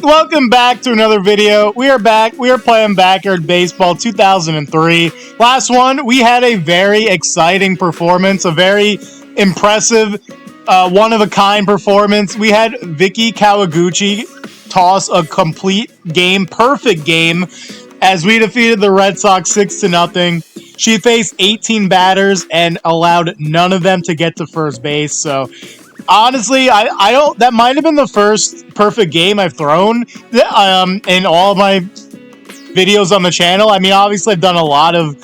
welcome back to another video. We are back. We are playing Backyard Baseball 2003. Last one, we had a very exciting performance, a very impressive, one-of-a-kind performance. We had Vicky Kawaguchi toss a complete game, perfect game, as we defeated the Red Sox 6-0. She faced 18 batters and allowed none of them to get to first base, so honestly, I don't. That might have been the first perfect game I've thrown in all of my videos on the channel. I mean, obviously, I've done a lot of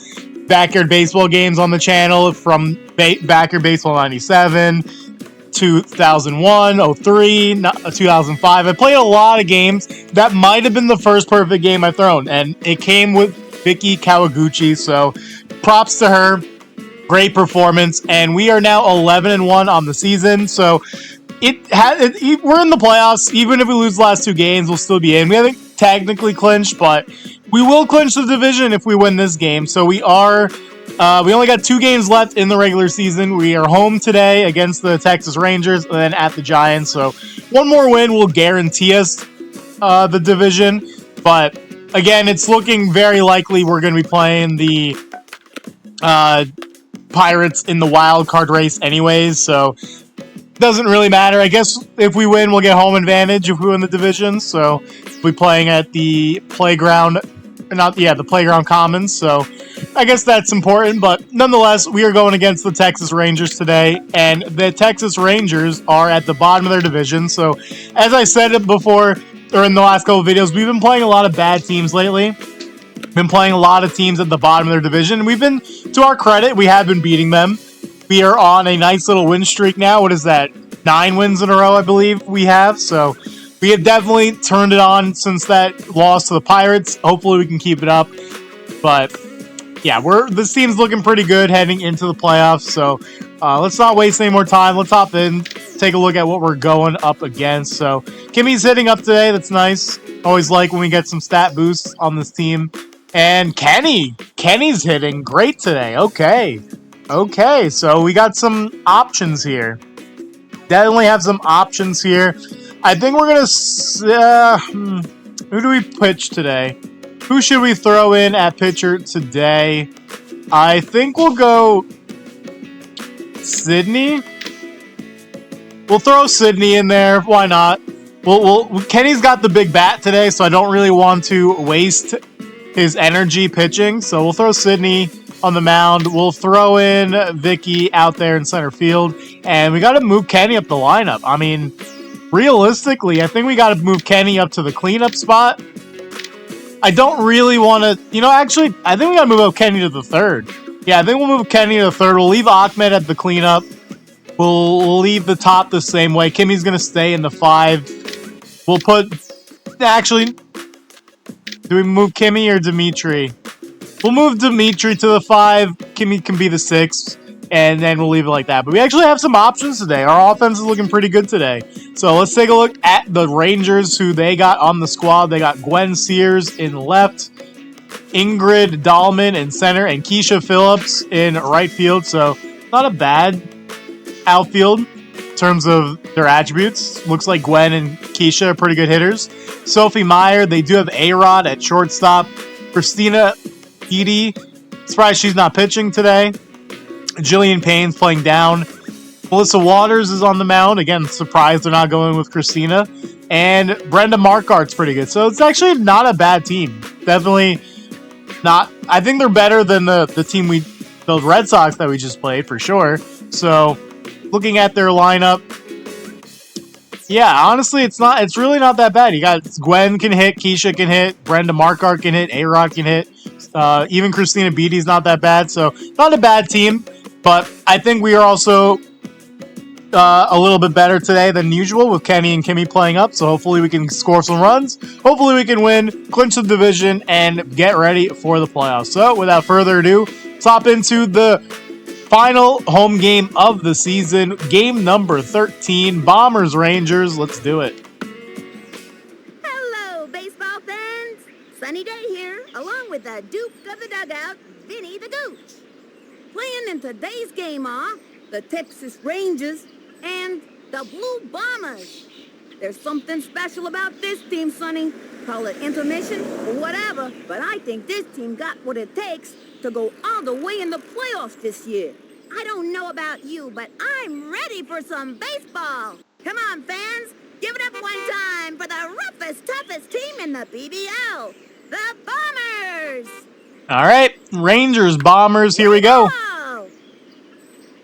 Backyard Baseball games on the channel from Backyard Baseball 97, 2001, 03, 2005. I played a lot of games. That might have been the first perfect game I've thrown, and it came with Vicky Kawaguchi, so props to her. Great performance, and we are now 11-1 on the season, so we're in the playoffs. Even if we lose the last two games, we'll still be in. We haven't technically clinched, but we will clinch the division if we win this game. So we only got 2 games left in the regular season. We are home today against the Texas Rangers and then at the Giants, so one more win will guarantee us the division, but again, it's looking very likely we're going to be playing the Pirates in the wild card race anyways, so doesn't really matter. I guess if we win, we'll get home advantage if we win the division, so we'll be playing at the playground, the playground commons, so I guess that's important, but nonetheless, we are going against the Texas Rangers today, and the Texas Rangers are at the bottom of their division, so as I said it before, or in the last couple of videos, we've been playing a lot of bad teams lately. Been playing a lot of teams at the bottom of their division. We've been, to our credit, we have been beating them. We are on a nice little win streak now. What is that? 9 wins in a row, I believe we have. So we have definitely turned it on since that loss to the Pirates. Hopefully we can keep it up. But yeah, this team's looking pretty good heading into the playoffs. So let's not waste any more time. Let's hop in, take a look at what we're going up against. So Kimmy's hitting up today. That's nice. Always like when we get some stat boosts on this team. And Kenny's hitting great today. Okay, so we got some options here. Definitely have some options here. I think we're gonna, who do we pitch today? Who should we throw in at pitcher today? I think we'll go Sydney. We'll throw Sydney in there. Why not? Kenny's got the big bat today, so I don't really want to waste his energy pitching, so we'll throw Sydney on the mound. We'll throw in Vicky out there in center field, and we got to move Kenny up the lineup. I mean, realistically, I think we got to move Kenny up to the cleanup spot. I don't really want to, actually, I think we got to move up Kenny to the third. Yeah, I think we'll move Kenny to the third. We'll leave Ahmed at the cleanup. We'll leave the top the same way. Kimmy's going to stay in the 5. We'll put, actually, do we move Kimmy or Dimitri? We'll move Dimitri to the 5. Kimmy can be the 6. And then we'll leave it like that. But we actually have some options today. Our offense is looking pretty good today. So let's take a look at the Rangers, who they got on the squad. They got Gwen Sears in left, Ingrid Dahlman in center, and Keisha Phillips in right field. So not a bad outfield in terms of their attributes. Looks like Gwen and Keisha are pretty good hitters. Sophie Meyer, they do have A-Rod at shortstop. Christina Edie, surprised she's not pitching today. Jillian Payne's playing down. Melissa Waters is on the mound. Again, surprised they're not going with Christina. And Brenda Markart's pretty good. So it's actually not a bad team. Definitely not. I think they're better than the team the Red Sox that we just played, for sure. So looking at their lineup, yeah, honestly, it's really not that bad. You got Gwen can hit, Keisha can hit, Brenda Markart can hit, A-Rod can hit. Even Christina Beatty's not that bad. So not a bad team. But I think we are also a little bit better today than usual with Kenny and Kimmy playing up. So hopefully we can score some runs. Hopefully we can win, clinch the division, and get ready for the playoffs. So without further ado, let's hop into the final home game of the season. Game number 13, Bombers Rangers. Let's do it. Hello, baseball fans. Sunny day here, along with the Duke of the Dugout, Vinny the Gooch. Playing in today's game are the Texas Rangers and the Blue Bombers. There's something special about this team, Sonny. Call it intermission or whatever, but I think this team got what it takes to go all the way in the playoffs this year. I don't know about you, but I'm ready for some baseball. Come on, fans. Give it up one time for the roughest, toughest team in the BBL, the Bombers. All right, Rangers, Bombers, here we go. On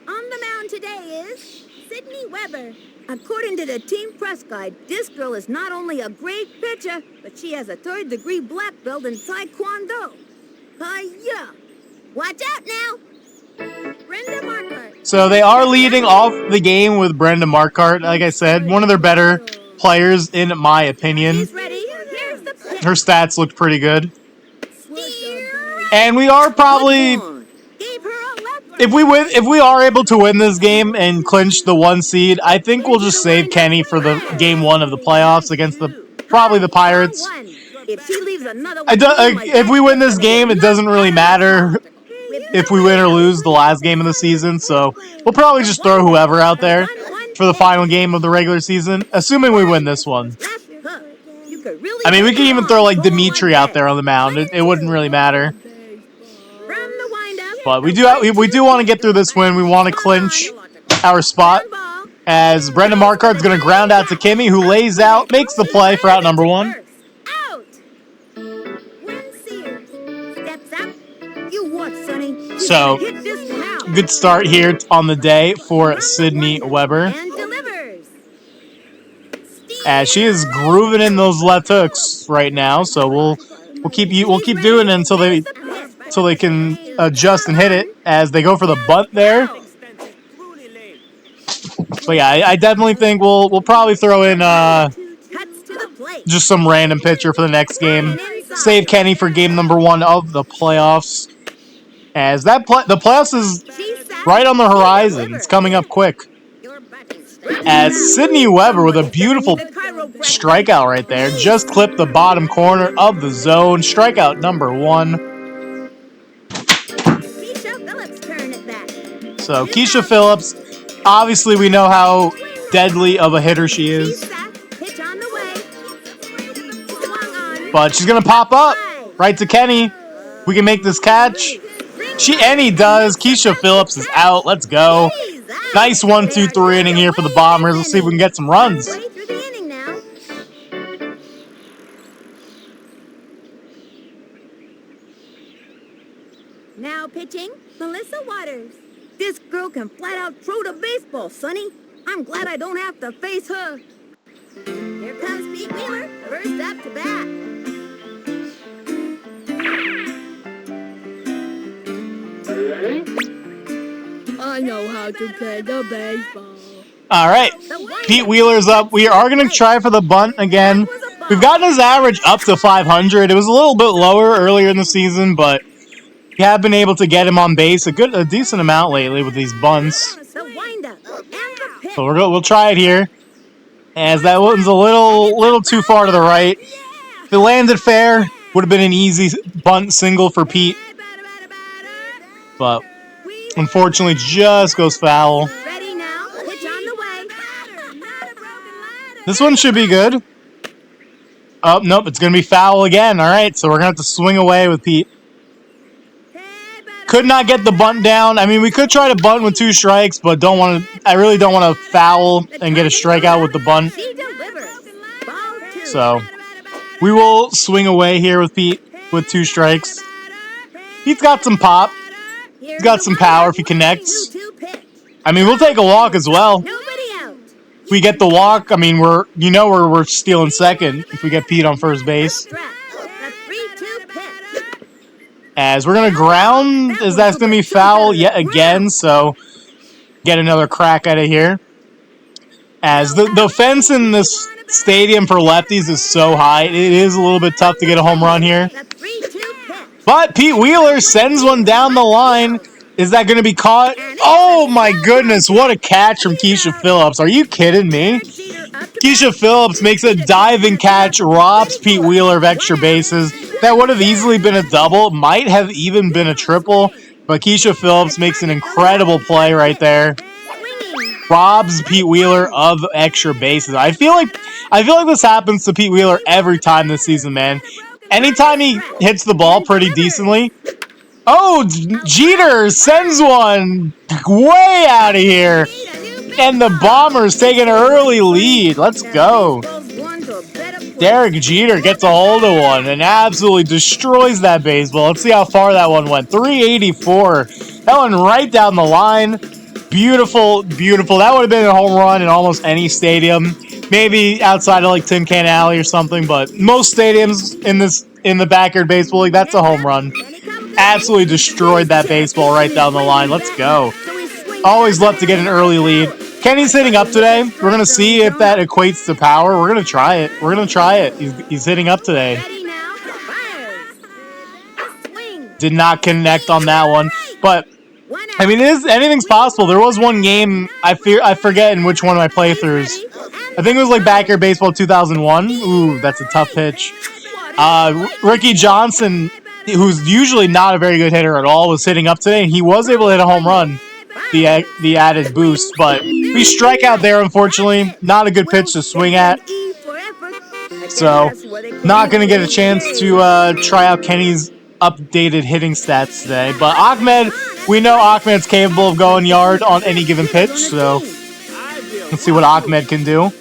the mound today is Sydney Weber. According to the team press guide, this girl is not only a great pitcher, but she has a third-degree black belt in Taekwondo. Yeah. Watch out now. Brenda Markert. So they are leading off the game with Brenda Markert. Like I said, one of their better players, in my opinion. She's ready. Here's the pitch. Her stats looked pretty good. And we are probably, if we are able to win this game and clinch the 1 seed, I think we'll just save Kenny for the game 1 of the playoffs against probably the Pirates. If we win this game, it doesn't really matter if we win or lose the last game of the season, so we'll probably just throw whoever out there for the final game of the regular season, assuming we win this one. I mean, we can even throw like Dimitri out there on the mound. It wouldn't really matter. But we do want to get through this win. We want to clinch our spot, as Brenda Markart's going to ground out to Kimmy, who lays out, makes the play for out number 1. So, good start here on the day for Sydney Weber, as she is grooving in those left hooks right now. So we'll keep doing it until they can adjust and hit it, as they go for the bunt there. But yeah, I definitely think we'll probably throw in just some random pitcher for the next game. Save Kenny for game number 1 of the playoffs, as the playoffs is right on the horizon. It's coming up quick. As Sydney Weber with a beautiful strikeout right there, just clipped the bottom corner of the zone. Strikeout number 1. So Keisha Phillips, obviously we know how deadly of a hitter she is, but she's gonna pop up right to Kenny. We can make this catch. And he does. Keisha Phillips is out. Let's go. Nice 1-2-3 inning here for the Bombers. Let's see if we can get some runs. Now pitching, Melissa Waters. This girl can flat out throw the baseball, Sonny. I'm glad I don't have to face her. Here comes Pete Wheeler, first up to bat. I know how to play the baseball. All right, Pete Wheeler's up. We are going to try for the bunt again. We've gotten his average up to 500. It was a little bit lower earlier in the season, but we have been able to get him on base a decent amount lately with these bunts. So we'll try it here, as that one's a little too far to the right. If it landed fair, would have been an easy bunt single for Pete, but unfortunately just goes foul. This one should be good. Oh, nope, it's going to be foul again. All right, so we're going to have to swing away with Pete. Could not get the bunt down. I mean, we could try to bunt with 2 strikes, but I really don't want to foul and get a strikeout with the bunt. So we will swing away here with Pete with 2 strikes. He's got some pop. He's got some power if he connects. I mean, we'll take a walk as well. If we get the walk, I mean, we're stealing second if we get Pete on first base. As we're going to ground, as that's going to be foul yet again, so get another crack at it here. As the fence in this stadium for lefties is so high, it is a little bit tough to get a home run here. But Pete Wheeler sends one down the line. Is that going to be caught? Oh my goodness, what a catch from Keisha Phillips. Are you kidding me? Keisha Phillips makes a diving catch, robs Pete Wheeler of extra bases. That would have easily been a double, might have even been a triple, but Keisha Phillips makes an incredible play right there. robs Pete Wheeler of extra bases. I feel like this happens to Pete Wheeler every time this season, man. Anytime he hits the ball pretty decently. Oh, Jeter sends one way out of here. And the Bombers take an early lead. Let's go. Derek Jeter gets a hold of one and absolutely destroys that baseball. Let's see how far that one went. 384. That one right down the line. Beautiful, beautiful. That would have been a home run in almost any stadium. Maybe outside of like Tin Can Alley or something, but most stadiums in the backyard baseball league, that's a home run. Absolutely destroyed that baseball right down the line. Let's go. Always love to get an early lead. Kenny's hitting up today. We're going to see if that equates to power. We're going to try it. He's hitting up today. Did not connect on that one. But, I mean, anything's possible. There was one game, I forget in which one of my playthroughs. I think it was like Backyard Baseball 2001. Ooh, that's a tough pitch. Ricky Johnson, who's usually not a very good hitter at all, was hitting up today. He was able to hit a home run. The added boost, but we strike out there, unfortunately. Not a good pitch to swing at. So, not going to get a chance to try out Kenny's updated hitting stats today. But Ahmed, we know Ahmed's capable of going yard on any given pitch, so let's see what Ahmed can do.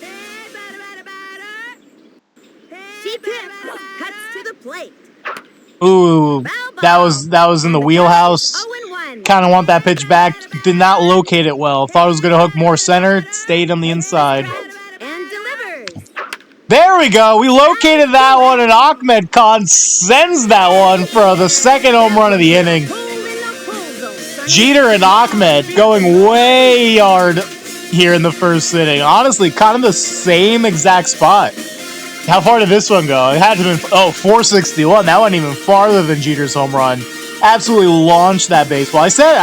Ooh, that was in the wheelhouse. Kind of want that pitch back. Did not locate it well. Thought it was going to hook more center. Stayed on the inside. There we go. We located that one, and Ahmed Khan sends that one for the second home run of the inning. Jeter and Ahmed going way yard here in the first inning. Honestly, kind of the same exact spot. How far did this one go? It had to have been, 461. That went even farther than Jeter's home run. Absolutely launched that baseball. I said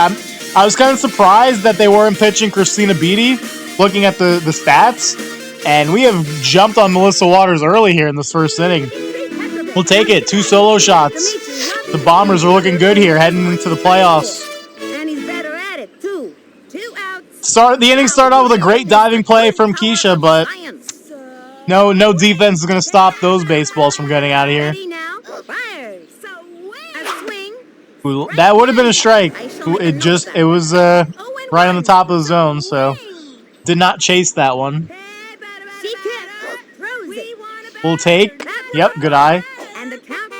I was kind of surprised that they weren't pitching Christina Beatty, looking at the stats. And we have jumped on Melissa Waters early here in this first inning. We'll take it. 2 solo shots. The Bombers are looking good here, heading into the playoffs. And he's better at it, too. 2 outs. The inning started out with a great diving play from Keisha, but no defense is going to stop those baseballs from getting out of here. Ooh, that would have been a strike. It was right on the top of the zone, so did not chase that one. We'll take. Yep, good eye.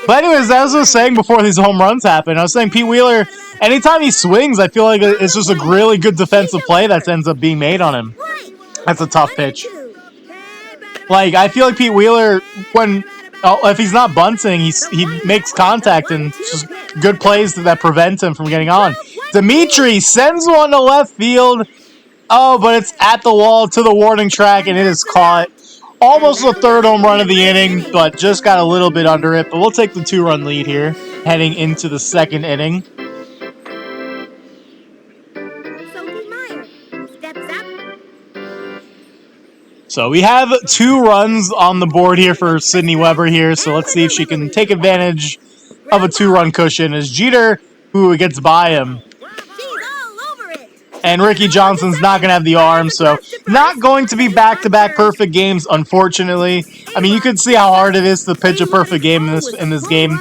But anyways, as I was saying before these home runs happen, I was saying Pete Wheeler, anytime he swings, I feel like it's just a really good defensive play that ends up being made on him. That's a tough pitch. Like, I feel like Pete Wheeler, if he's not bunting, he makes contact, and it's just good plays that prevent him from getting on. Dimitri sends one to left field. Oh, but it's at the wall to the warning track, and it is caught. Almost the third home run of the inning, but just got a little bit under it. But we'll take the 2-run lead here, heading into the second inning. So we have 2 runs on the board here for Sydney Weber here. So let's see if she can take advantage of a 2-run cushion as Jeter, who gets by him. And Ricky Johnson's not going to have the arm, so not going to be back-to-back perfect games, unfortunately. I mean, you can see how hard it is to pitch a perfect game in this game.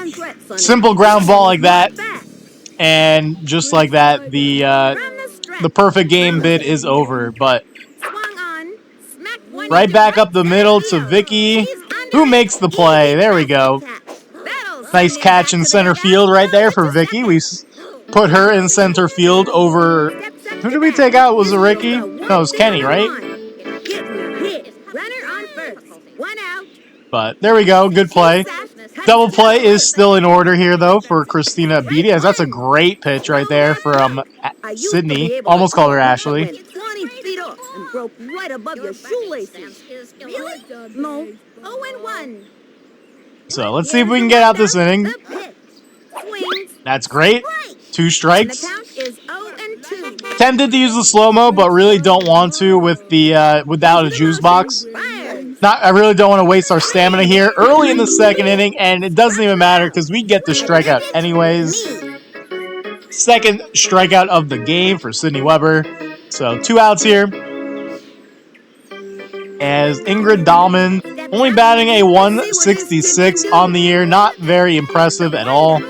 Simple ground ball like that, and just like that, the perfect game bid is over. But right back up the middle to Vicky, who makes the play. There we go. Nice catch in center field right there for Vicky. We put her in center field over... Who did we take out? Was it Ricky? No, it was Kenny, right? But there we go. Good play. Double play is still in order here, though, for Christina Beatty. That's a great pitch right there from Sydney. Almost called her Ashley. So let's see if we can get out this inning. That's great. 2 strikes. Tempted to use the slow-mo, but really don't want to with the without a juice box. I really don't want to waste our stamina here early in the second inning, and it doesn't even matter because we get the strikeout anyways. Second strikeout of the game for Sydney Weber. So 2 outs here. as Ingrid Dahlman only batting a 166 on the year. Not very impressive at all.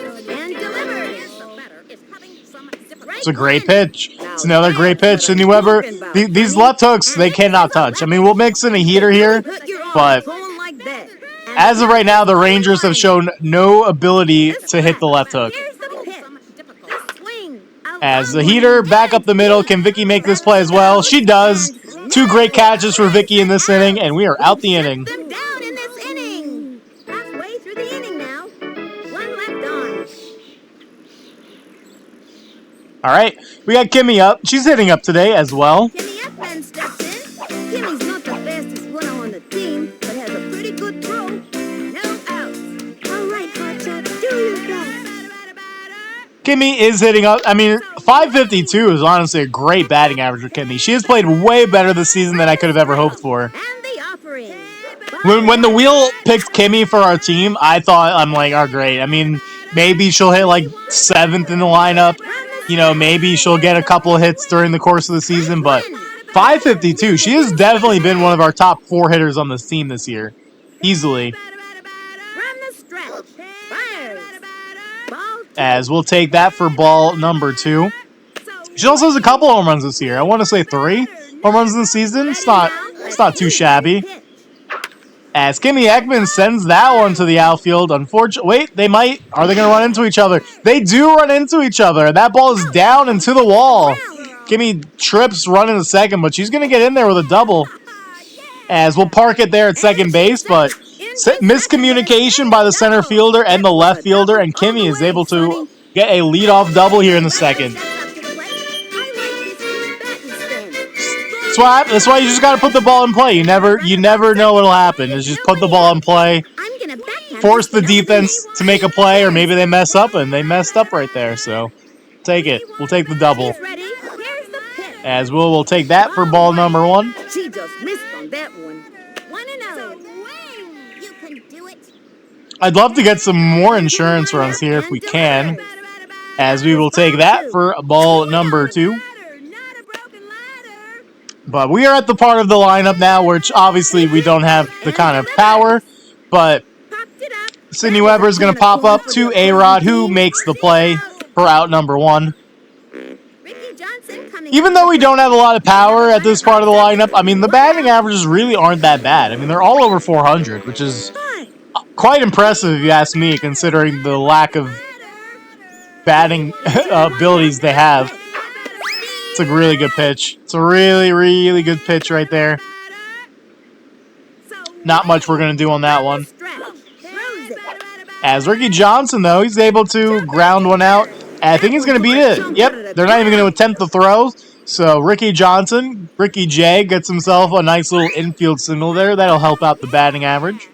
It's a great pitch. It's another great pitch. Sidney Weber, these left hooks, they cannot touch. I mean, we'll mix in a heater here, but as of right now, the Rangers have shown no ability to hit the left hook. As the heater back up the middle, can Vicky make this play as well? She does. 2 great catches for Vicky in this inning, and we are out the inning. All right, we got Kimmy up. She's hitting up today as well. Kimmy Ekman steps in. Kimmy's not the fastest runner on the team, but has a pretty good throw. No outs. All right, Hotshot, do your best. Kimmy is hitting up. I mean, 552 is honestly a great batting average for Kimmy. She has played way better this season than I could have ever hoped for. And the offering. When the wheel picked Kimmy for our team, I thought, I'm like, oh, great. I mean, maybe she'll hit like 7th in the lineup. You know, maybe she'll get a couple of hits during the course of the season, but 552, she has definitely been one of our top 4 hitters on this team this year. Easily. As we'll take that for ball number 2. She also has a couple home runs this year. I want to say 3 home runs in the season. It's not too shabby. As Kimmy Ekman sends that one to the outfield. Unfortunately, wait, they might. Are they going to run into each other? They do run into each other. That ball is down and to the wall. Kimmy trips running to second, but she's going to get in there with a double. As we'll park it there at second base, but miscommunication by the center fielder and the left fielder, and Kimmy is able to get a leadoff double here in the second. That's why you just got to put the ball in play. You never know what'll happen. Is just put the ball in play, force the defense to make a play, or maybe they mess up, and they messed up right there. So take it. We'll take the double. As we'll take that for ball number 1. She just missed on that one. 1-0. You can do it. I'd love to get some more insurance runs here if we can. As we will take that for ball number 2. But we are at the part of the lineup now, which obviously we don't have the kind of power. But Sidney Weber is going to pop up to A-Rod, who makes the play for out number 1. Even though we don't have a lot of power at this part of the lineup, I mean, the batting averages really aren't that bad. I mean, they're all over 400, which is quite impressive if you ask me, considering the lack of batting abilities they have. It's a really good pitch. It's a really, really good pitch right there. Not much we're going to do on that one. As Ricky Johnson, though, he's able to ground one out. And I think he's going to beat it. Yep, they're not even going to attempt the throw. So Ricky Johnson, Ricky J, gets himself a nice little infield single there. That'll help out the batting average.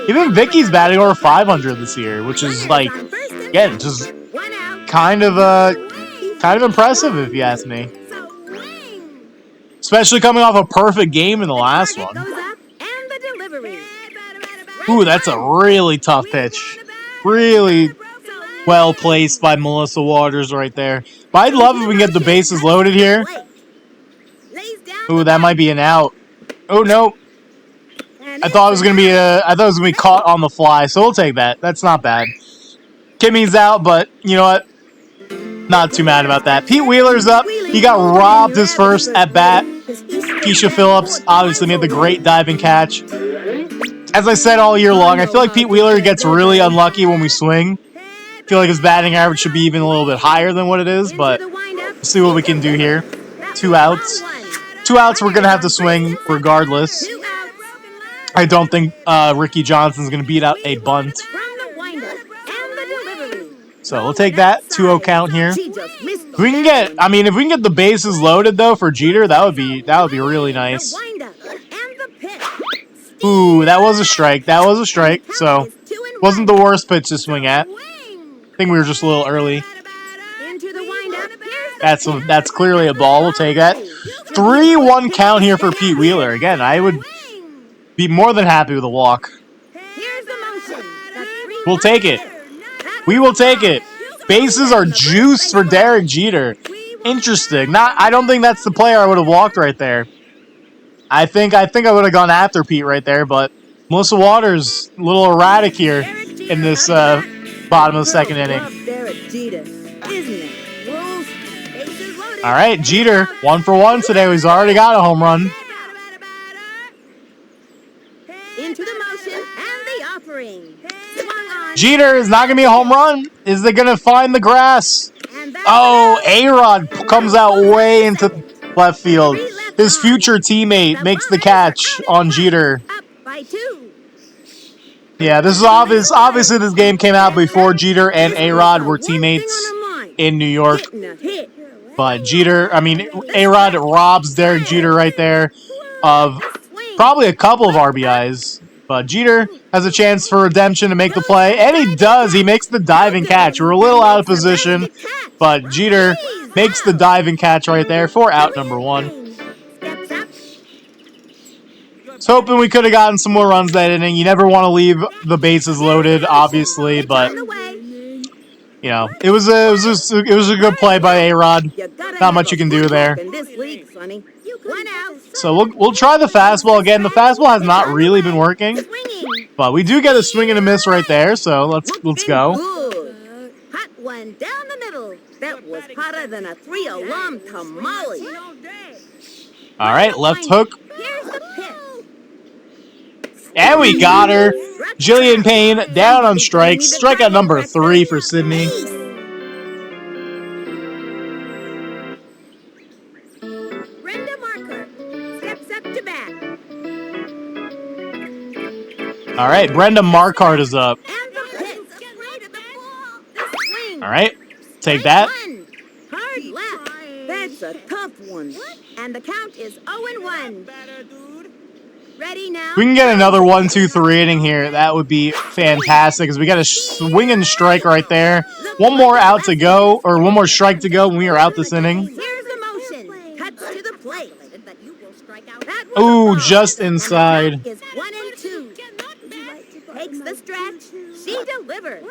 Even Vicky's batting over 500 this year, which is, like, again, just kind of impressive, if you ask me. Especially coming off a perfect game in the last one. Ooh, that's a really tough pitch. Really well placed by Melissa Waters right there. But I'd love if we can get the bases loaded here. Ooh, that might be an out. Oh, no. I thought it was gonna be caught on the fly, so we'll take that. That's not bad. Kimmy's out, but you know what? Not too mad about that. Pete Wheeler's up. He got robbed his first at bat. Keisha Phillips obviously made the great diving catch. As I said all year long, I feel like Pete Wheeler gets really unlucky when we swing. I feel like his batting average should be even a little bit higher than what it is, but we'll see what we can do here. 2 outs. 2 outs, we're going to have to swing regardless. I don't think Ricky Johnson's going to beat out a bunt. So we'll take that 2-0 count here. If we can get the bases loaded though for Jeter, that would be really nice. Ooh, that was a strike. That was a strike. So wasn't the worst pitch to swing at. I think we were just a little early. That's clearly a ball. We'll take that. 3-1 count here for Pete Wheeler. Again, I would be more than happy with a walk. We'll take it. We will take it. Bases are juice for Derek Jeter. Interesting. I don't think that's the player I would have walked right there. I think I would have gone after Pete right there, but Melissa Waters a little erratic here in this bottom of the second inning. All right, Jeter 1 for 1 today. He's already got a home run. Into the motion and the offering. Jeter is not gonna be a home run. Is they gonna find the grass? Oh, A-Rod comes out way into left field. His future teammate makes the catch on Jeter. Yeah, this is obvious. Obviously, this game came out before Jeter and A-Rod were teammates in New York. But A-Rod robs Derek Jeter right there of probably a couple of RBIs. But Jeter has a chance for redemption to make the play, and he does. He makes the diving catch. We're a little out of position, but Jeter makes the diving catch right there for out number 1. Was hoping we could have gotten some more runs that inning. You never want to leave the bases loaded, obviously, but you know, it was a good play by A-Rod. Not much you can do there. So we'll try the fastball again. The fastball has not really been working, but we do get a swing and a miss right there. So let's go. Hot one down the middle. That was hotter than a 3-alarm tamale. All right, left hook. Here's the pitch. And we got her. Jillian Payne down on strikes. Strikeout number 3 for Sydney. All right, Brenda Marquardt is up. All right, take that. Hard left. That's a tough one. And the count is 0-1. Ready now? If we can get another 1-2-3 inning here, that would be fantastic, because we got a swing and strike right there. One more out to go, or one more strike to go when we are out this inning. Here's the motion. Cuts to the plate. Ooh, just inside. Is 1-2. Takes the stretch. She delivers.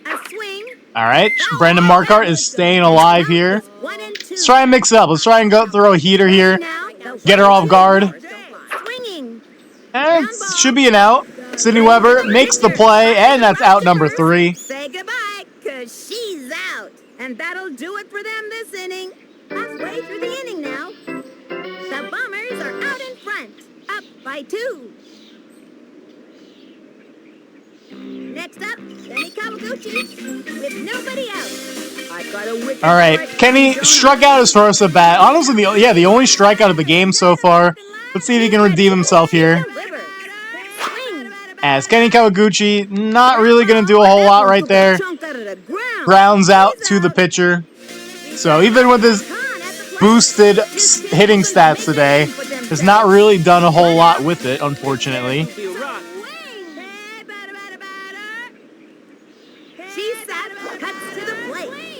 A swing. All right, Brenda Marquardt is staying alive here. Let's try and mix it up. Let's try and go throw a heater here. Get her off guard. And it should be an out. Sydney Weber makes the play, and that's out number 3. Say goodbye, because she's out. And that'll do it for them this inning. Halfway through the inning now. The Bombers are out in front. Up by 2. Next up, Kenny Kawaguchi with nobody out. I got a wicked. All right, Kenny struck out his first at bat. Honestly, the only strikeout of the game so far. Let's see if he can redeem himself here. As Kenny Kawaguchi, not really going to do a whole lot right there. Grounds out to the pitcher. So even with his boosted hitting stats today, has not really done a whole lot with it, unfortunately.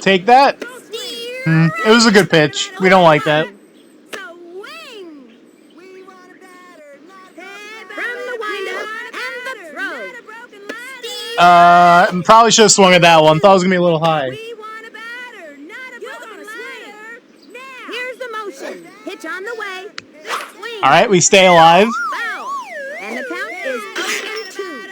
Take that. It was a good pitch. We don't like that. Probably should have swung at that one. Thought it was gonna be a little high. Here's the motion. Pitch on the way. All right, we stay alive. And the count is 0-2.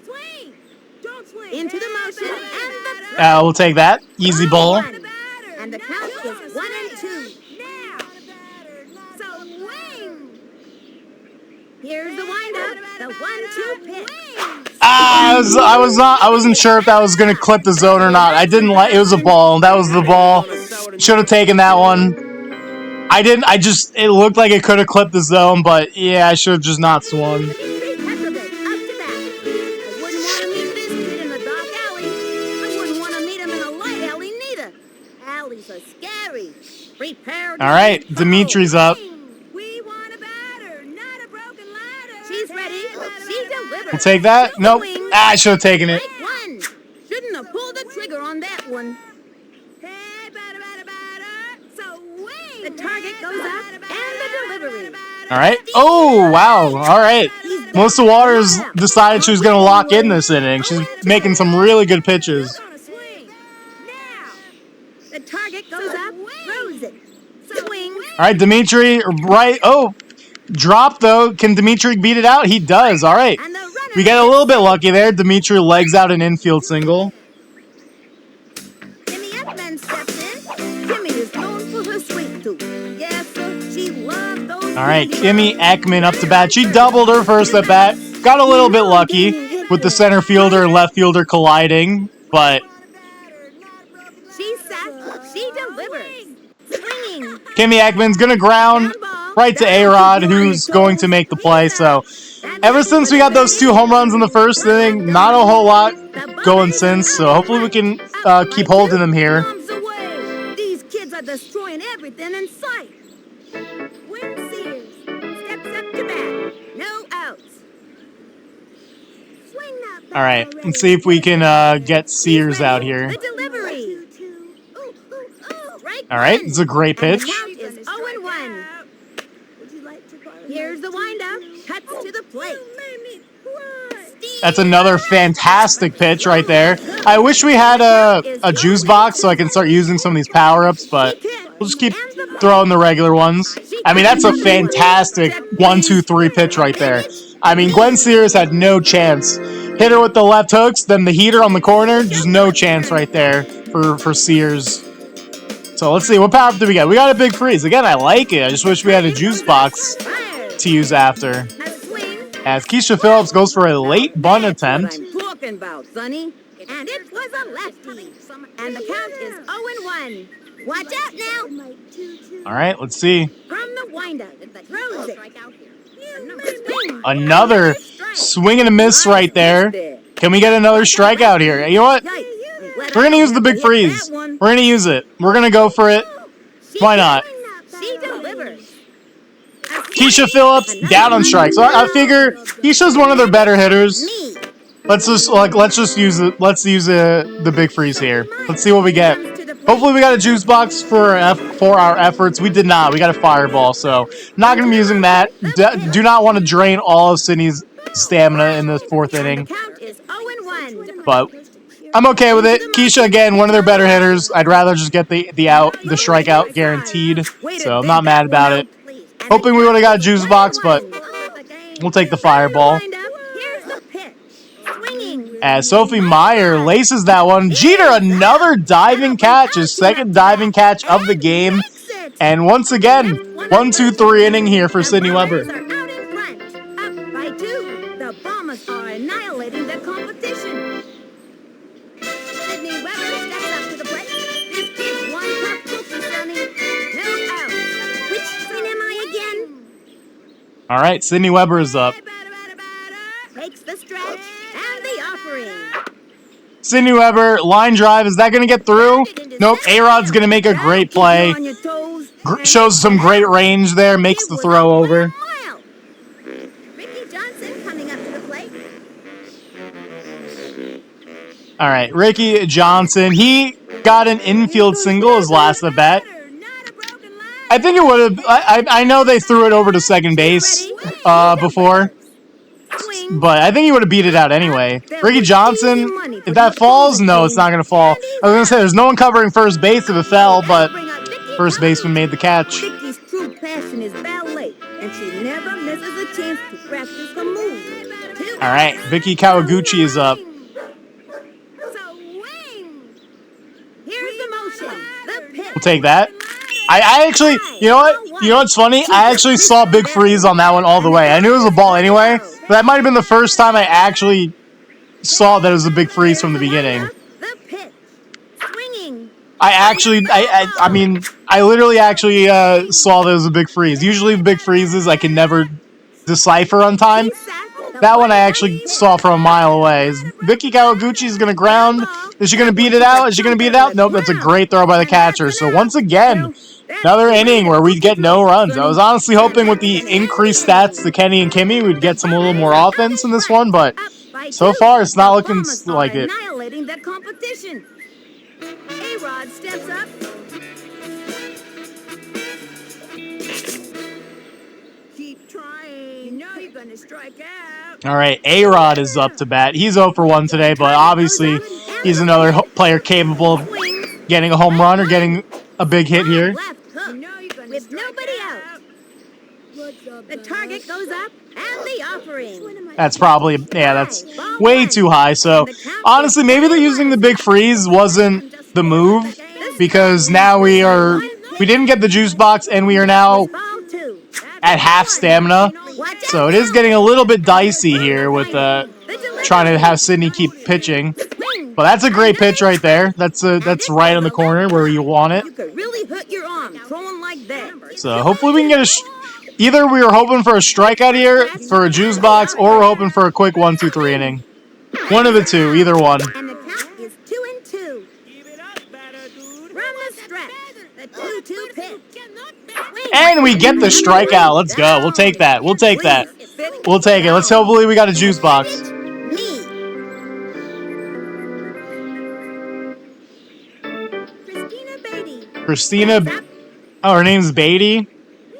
Swing. Don't swing. Into the motion and the We'll take that. Easy ball. And the count is 1-2. So swing. Here's the windup. The 1-2 pitch. I wasn't sure if that was gonna clip the zone or not. I didn't like. It was a ball. That was the ball. Should have taken that one. I didn't. It looked like it could have clipped the zone, but yeah, I should have just not swung. All right, Dimitri's up. We'll take that. Nope. I should have taken it. Shouldn't have pulled the trigger on that one. The target goes up and the delivery. All right. Oh, wow. All right. Melissa Waters decided she was going to lock in this inning. She's making some really good pitches. The target goes up, throws it. Swing, All right, Dimitri, right. Oh, drop, though. Can Dimitri beat it out? He does. All right. And the runner We get a is little bit safe. lucky there. Dimitri legs out an infield single. Kimmy Ekman steps in. Kimmy is known for her sweet tooth. Yes, sir. She loves those. All right, candy Kimmy bars. Ekman up to bat. She doubled her first at bat. Got a little bit lucky with the center fielder and left fielder colliding, but She sets. She delivers. Swinging. Kimmy Ekman's going to ground right to A-Rod, who's going to make the play. So ever since we got those 2 home runs in the first inning, not a whole lot going since. So hopefully we can keep holding them here. These kids are destroying everything in sight. Win Sears steps up to bat. No outs. Swing that bat. All right, let's see if we can get Sears out here. The delivery. All right, it's a great pitch. And the count is 0-1. Here's the windup. Cuts to the plate. That's another fantastic pitch right there. I wish we had a juice box so I can start using some of these power-ups, but we'll just keep throwing the regular ones. I mean, that's a fantastic 1-2-3 pitch right there. I mean, Gwen Sears had no chance. Hit her with the left hooks, then the heater on the corner, just no chance right there for Sears. So let's see, what power-up do we get? We got a big freeze. Again, I like it. I just wish we had a juice box to use after. As Keisha Phillips goes for a late bunt attempt. I'm talking about, Sonny. And it was a lefty. And the count is 0-1. Watch out now. All right, let's see. From the windup, throws it. Another swing and a miss right there. Can we get another strikeout here? You know what? We're going to use the big freeze. We're going to use it. We're going to go for it. Why not? She delivers. Keisha Phillips down on strike. So I figure Keisha's one of their better hitters. Let's just use it. Let's use the big freeze here. Let's see what we get. Hopefully we got a juice box for our efforts. We did not. We got a fireball. So not going to be using that. Do not want to drain all of Sydney's stamina in the 4th inning. But I'm okay with it. Keisha, again, one of their better hitters. I'd rather just get the strikeout guaranteed. So I'm not mad about it. Hoping we would have got a juice box, but we'll take the fireball. As Sophie Meyer laces that one. Jeter, another diving catch. His 2nd diving catch of the game. And once again, 1-2-3 inning here for Sydney Weber. Up by 2. The Bombers are annihilating the competition. Sydney Weber steps up to the plate. This kid's one tough cookie, Sonny. No out. Which screen am I again? All right, Sydney Weber is up. Takes the stretch and the offering. Sydney Weber, line drive. Is that going to get through? Nope. A-Rod's going to make a great play. Shows some great range there. Makes the throw over. Ricky Johnson coming up to the plate. All right, Ricky Johnson. He got an infield single his last at bat. I think it would have. I know they threw it over to second base before, but I think he would have beat it out anyway. Ricky Johnson, if that falls, no, it's not going to fall. I was going to say there's no one covering first base if it fell, but first baseman made the catch. Vicky's true passion is ballet, and she never misses a chance to practice her moves. All right, Vicky Kawaguchi is up. Here's the motion. The pitch. We'll take that. I actually, you know what? You know what's funny? I actually saw Big Freeze on that one all the way. I knew it was a ball anyway, but that might have been the first time I actually saw that it was a Big Freeze from the beginning. The pitch. Swinging. I mean, I literally actually saw that it was a Big Freeze. Usually Big Freezes I can never decipher on time. That one I actually saw from a mile away. Vicky Kawaguchi is going to ground. Is she going to beat it out? Is she going to beat it out? Nope, that's a great throw by the catcher. So once again, another inning where we get no runs. I was honestly hoping with the increased stats to Kenny and Kimmy, we'd get some a little more offense in this one, but so far it's not looking like it. Annihilating the competition. A-Rod steps up. Keep trying. You know you're going to strike out. All right, A-Rod is up to bat. He's 0 for 1 today, but obviously he's another player capable of getting a home run or getting a big hit here. With nobody The target goes up, and the offering. That's probably, yeah, that's way too high. So, honestly, maybe using the big freeze wasn't the move, because now we didn't get the juice box, and we are now at half stamina. So it is getting a little bit dicey here with trying to have Sydney keep pitching. But that's a great pitch right there. That's right on the corner where you want it. So hopefully we can get either we were hoping for a strikeout here for a juice box, or we're hoping for a quick 1-2-3 inning. One of the two, either one. And the count is 2-2. Run the stretch. The 2-2 pitch. And we get the strikeout. Let's go. We'll take that. We'll take that. We'll take it. Let's hopefully we got a juice box. Christina. Oh, her name's Beatty.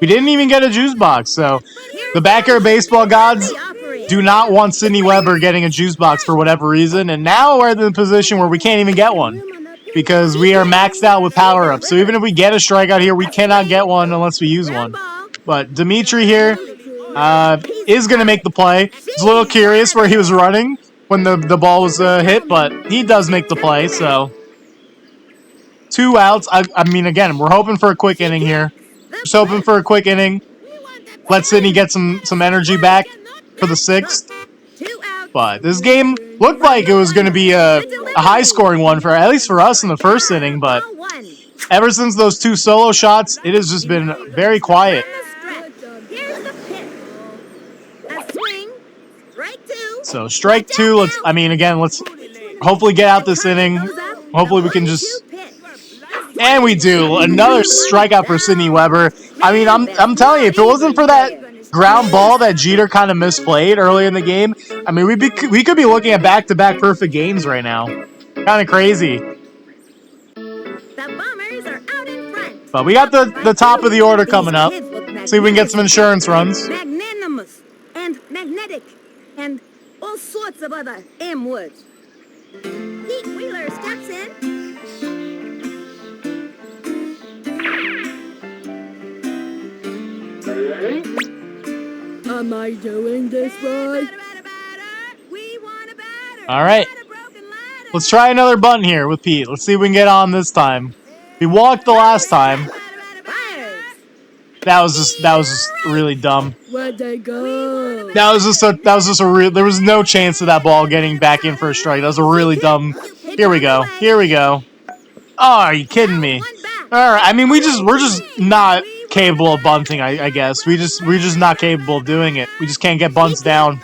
We didn't even get a juice box, so the backyard baseball gods do not want Sydney Weber getting a juice box for whatever reason, and now we're in the position where we can't even get one because we are maxed out with power-ups. So even if we get a strikeout here, we cannot get one unless we use one. But Dimitri here is going to make the play. It's a little curious where he was running when the ball was hit, but he does make the play, so 2 outs. I mean, again, we're hoping for a quick inning here. Just hoping for a quick inning. Let Sydney get some energy back for the 6th. But this game looked like it was going to be a high-scoring one, for at least for us in the first inning. But ever since those 2 solo shots, it has just been very quiet. So strike 2. Let's hopefully get out this inning. Hopefully we can just... And we do. Another strikeout for Sydney Weber. I mean, I'm telling you, if it wasn't for that ground ball that Jeter kind of misplayed early in the game, I mean, we could be looking at back-to-back perfect games right now. Kind of crazy. But we got the top of the order coming up. See if we can get some insurance runs. Magnanimous and magnetic and all sorts of other M words. Pete Wheeler steps in. Am I doing this right? All right. Let's try another button here with Pete. Let's see if we can get on this time. We walked the last time. That was just really dumb. Where'd they go? That was just a real. There was no chance of that ball getting back in for a strike. That was a really dumb. Here we go. Here we go. Oh, are you kidding me? All right. I mean, we're just not capable of bunting. I guess we're just not capable of doing it. We just can't get bunts down.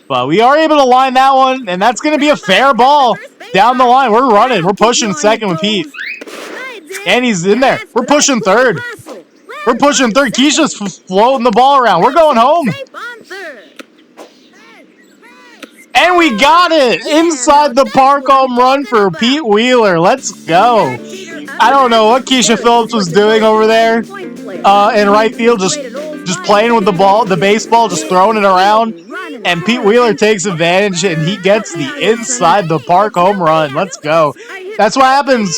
But we are able to line that one, and that's going to be a fair ball down the line. We're running. We're pushing second with Pete. And he's in there. We're pushing third. We're pushing third. Keisha's floating the ball around. We're going home. And we got it! Inside the park home run for Pete Wheeler. Let's go. I don't know what Keisha Phillips was doing over there in right field. Just playing with the ball, the baseball, just throwing it around. And Pete Wheeler takes advantage, and he gets the inside the park home run. Let's go. That's what happens.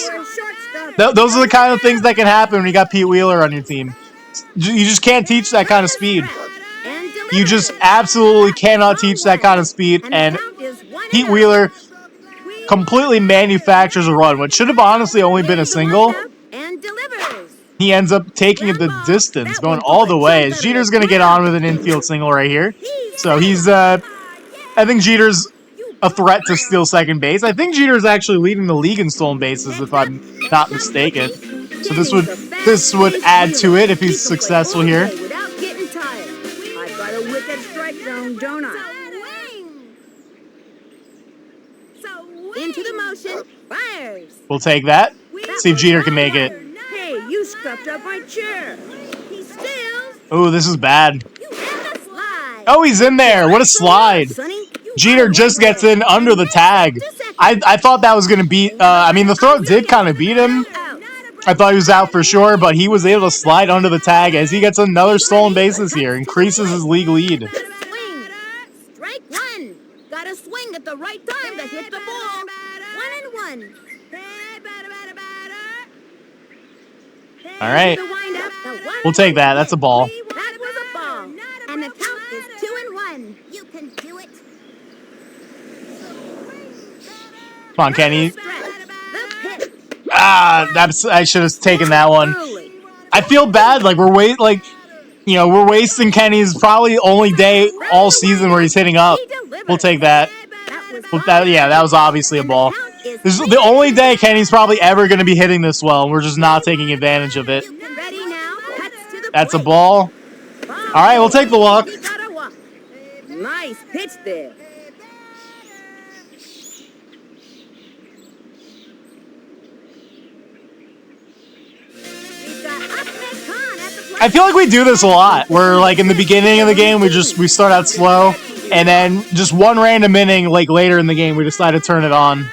Those are the kind of things that can happen when you got Pete Wheeler on your team. You just can't teach that kind of speed. You just absolutely cannot teach that kind of speed. And Pete Wheeler completely manufactures a run, which should have honestly only been a single. He ends up taking it the distance, going all the way. Jeter's going to get on with an infield single right here. So he's, I think Jeter's a threat to steal second base. I think Jeter's actually leading the league in stolen bases, if I'm not mistaken. So this would add to it if he's successful here. I've got a wicked strike zone, don't I? Into the motion, fires. We'll take that. See if Jeter can make it. Hey, you scuffed up my chair. He steals. Oh, this is bad. You have a slide. Oh, he's in there. What a slide. Jeter just gets in under the tag. I thought that was going to beat... I mean, the throw did kind of beat him. I thought he was out for sure, but he was able to slide under the tag as he gets another stolen bases here. Increases his league lead. Swing. Strike one. Got to swing at the right time to hit the ball. 1-1. All right. We'll take that. That's a ball. And the count is 2-1. You can do it. Come on, Kenny. The pitch. Ah, I should have taken that one. Early. I feel bad. Like we're wasting Kenny's probably only day all season where he's hitting up. We'll take that. That was obviously a ball. This is the only day Kenny's probably ever going to be hitting this well, and we're just not taking advantage of it. Ready now? That's a ball. All right, we'll take the walk. Nice pitch there. I feel like we do this a lot. We're like in the beginning of the game, we start out slow, and then just one random inning, like later in the game, we decide to turn it on.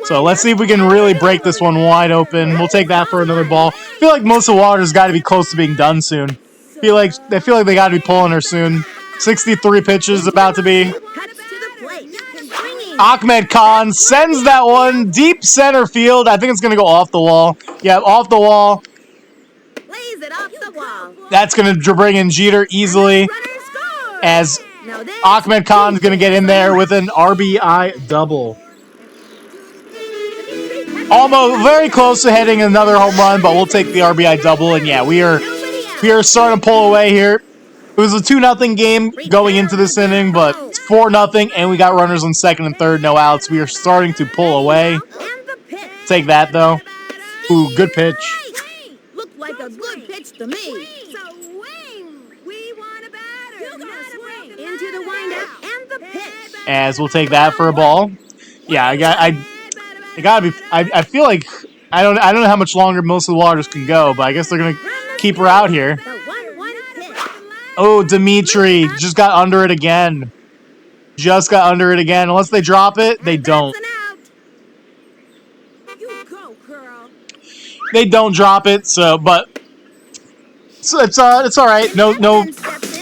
So let's see if we can really break this one wide open. We'll take that for another ball. I feel like most of the water's got to be close to being done soon. I feel like they got to be pulling her soon. 63 pitches about to be. Ahmed Khan sends that one deep center field. I think it's going to go off the wall. Yeah, off the wall. That's going to bring in Jeter easily, as Ahmed Khan's going to get in there with an RBI double. Almost very close to hitting another home run, but we'll take the RBI double. And yeah, we are starting to pull away here. It was a 2-0 game going into this inning, but it's 4-0, and we got runners on second and third, no outs. We are starting to pull away. Take that though. Ooh, good pitch. Looked like a good pitch to me. We want a batter. Into the windup and the pitch. As we'll take that for a ball. Yeah, I feel like I don't know how much longer most of the waters can go, but I guess they're gonna keep her out here. Oh, Dimitri just got under it again. Unless they drop it, they don't. They don't drop it, so it's all right. No,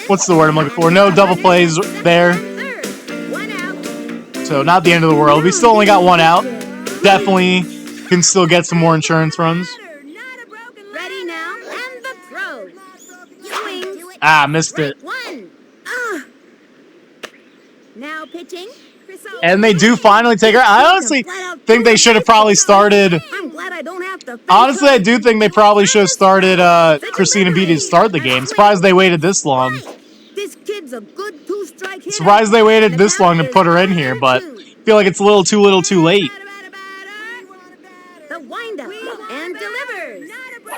what's the word I'm looking for? No double plays there. So not the end of the world. We still only got one out. Definitely can still get some more insurance runs. Ready now, and the throw. Ah, missed it. Now pitching. And they do finally take her. I honestly think they should have probably started. I'm glad I don't have to. Honestly, I do think they probably should have started Christina Beatty to start the game. Surprised they waited this long. This kid's a good two-strike hitter. Surprised they waited this long to put her in here, but I feel like it's a little too late. The windup and delivers.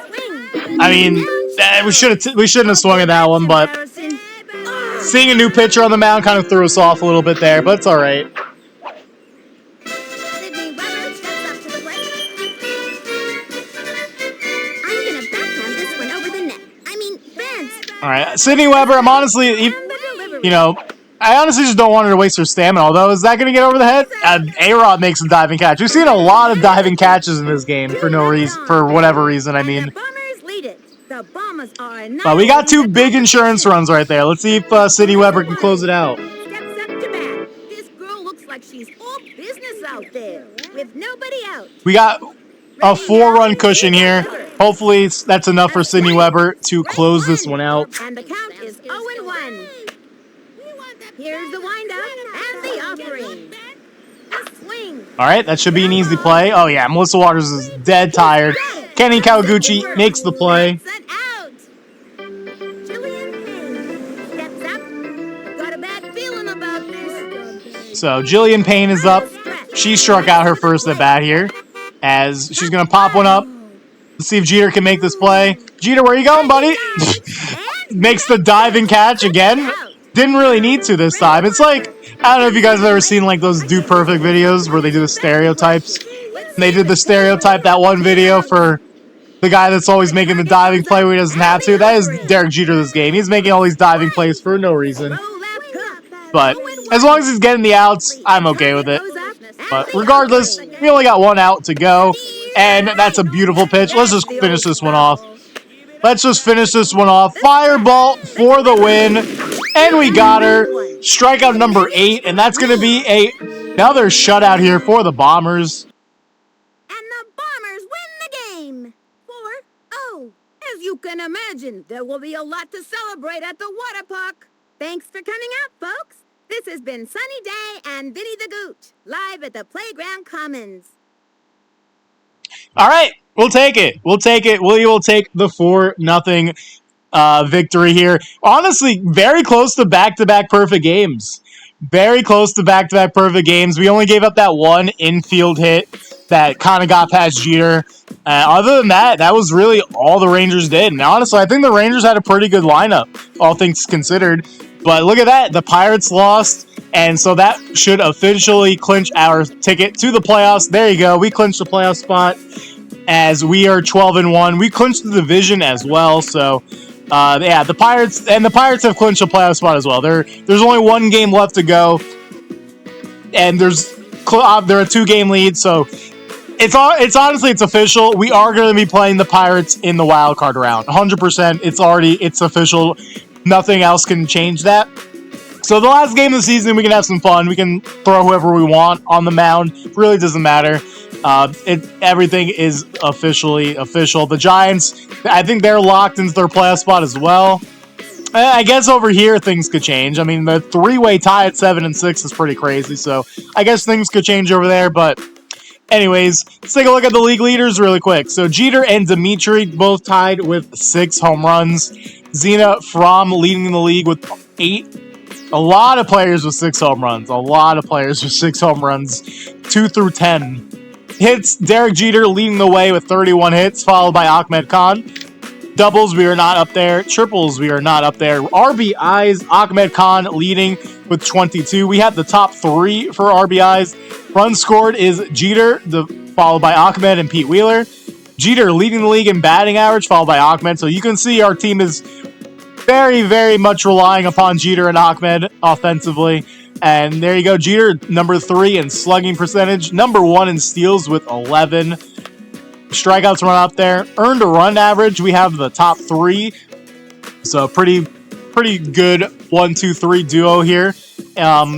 Swing. I mean, we shouldn't have swung at that one, but seeing a new pitcher on the mound kind of threw us off a little bit there, but it's all right. All right, Sydney Weber. I'm honestly, I honestly just don't want her to waste her stamina. Although, is that going to get over the head? A-Rod makes a diving catch. We've seen a lot of diving catches in this game for whatever reason. I mean, but we got two big insurance runs right there. Let's see if Sydney Weber can close it out. This girl looks like she's all business out there with nobody out. We got a 4-run cushion here. Hopefully that's enough for Sydney Weber to close this one out. And the count is 0-1. Here's the windup and the offering. Swing. All right, that should be an easy play. Oh yeah, Melissa Waters is dead tired. Kenny Kawaguchi makes the play. So Jillian Payne is up. She struck out her first at bat here, as she's gonna pop one up. Let's see if Jeter can make this play. Jeter, where you going, buddy? Makes the diving catch again. Didn't really need to this time. It's like, I don't know if you guys have ever seen like those Dude Perfect videos where they do the stereotypes. And they did the stereotype, that one video for the guy that's always making the diving play where he doesn't have to. That is Derek Jeter this game. He's making all these diving plays for no reason. But as long as he's getting the outs, I'm okay with it. But regardless, we only got one out to go. And that's a beautiful pitch. Let's just finish this one off. Fireball for the win. And we got her. Strikeout number 8. And that's going to be another shutout here for the Bombers. And the Bombers win the game. 4-0. As you can imagine, there will be a lot to celebrate at the water park. Thanks for coming out, folks. This has been Sunny Day and Vinny the Gooch, live at the Playground Commons. All right, we'll take it. We'll take it. We will take the 4-0 victory here. Honestly, very close to back-to-back perfect games. Very close to back-to-back perfect games. We only gave up that one infield hit that kind of got past Jeter. Other than that, that was really all the Rangers did. And honestly, I think the Rangers had a pretty good lineup, all things considered. But look at that. The Pirates lost, and so that should officially clinch our ticket to the playoffs. There you go. We clinched the playoff spot as we are 12-1. We clinched the division as well, so... yeah, the Pirates have clinched a playoff spot as well. There's only one game left to go, and they're a 2-game lead. So it's honestly official. We are going to be playing the Pirates in the wild card round. 100%. It's official. Nothing else can change that. So the last game of the season, we can have some fun. We can throw whoever we want on the mound. It really doesn't matter. Everything is officially official. The Giants, I think they're locked into their playoff spot as well. I guess over here things could change. I mean, the 3-way tie at 7-6 is pretty crazy, so I guess things could change over there. But anyways, let's take a look at the league leaders really quick. So Jeter and Dimitri both tied with 6 home runs. Zena Fromm leading the league with 8. A lot of players with 6 home runs. 2 through 10. Hits, Derek Jeter leading the way with 31 hits, followed by Ahmed Khan. Doubles, we are not up there. Triples, we are not up there. RBIs, Ahmed Khan leading with 22. We have the top 3 for RBIs. Runs scored is Jeter, followed by Ahmed and Pete Wheeler. Jeter leading the league in batting average, followed by Ahmed. So you can see our team is very, very much relying upon Jeter and Ahmed offensively. And there you go, Jeter, number 3 in slugging percentage, number 1 in steals with 11. Strikeouts run up there. Earned a run average, we have the top 3. So pretty good 1-2-3 duo here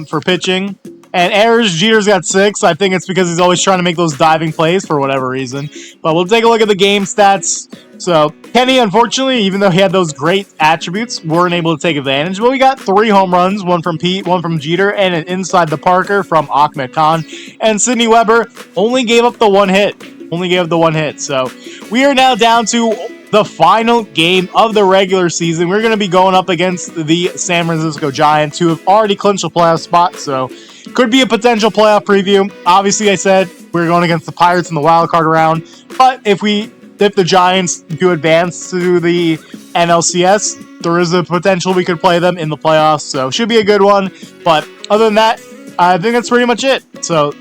for pitching. And errors, Jeter's got 6. I think it's because he's always trying to make those diving plays for whatever reason. But we'll take a look at the game stats. So Kenny, unfortunately, even though he had those great attributes, weren't able to take advantage. But we got 3 home runs, 1 from Pete, 1 from Jeter, and an inside the Parker from Ahmed Khan. And Sidney Weber only gave up the 1 hit. So we are now down to the final game of the regular season. We're going to be going up against the San Francisco Giants, who have already clinched a playoff spot. So could be a potential playoff preview. Obviously, I said we're going against the Pirates in the wild card round. But if the Giants do advance to the NLCS, there is a potential we could play them in the playoffs. So should be a good one. But other than that, I think that's pretty much it. So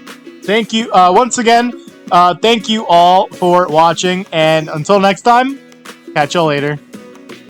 thank you once again. Thank you all for watching. And until next time, catch y'all later.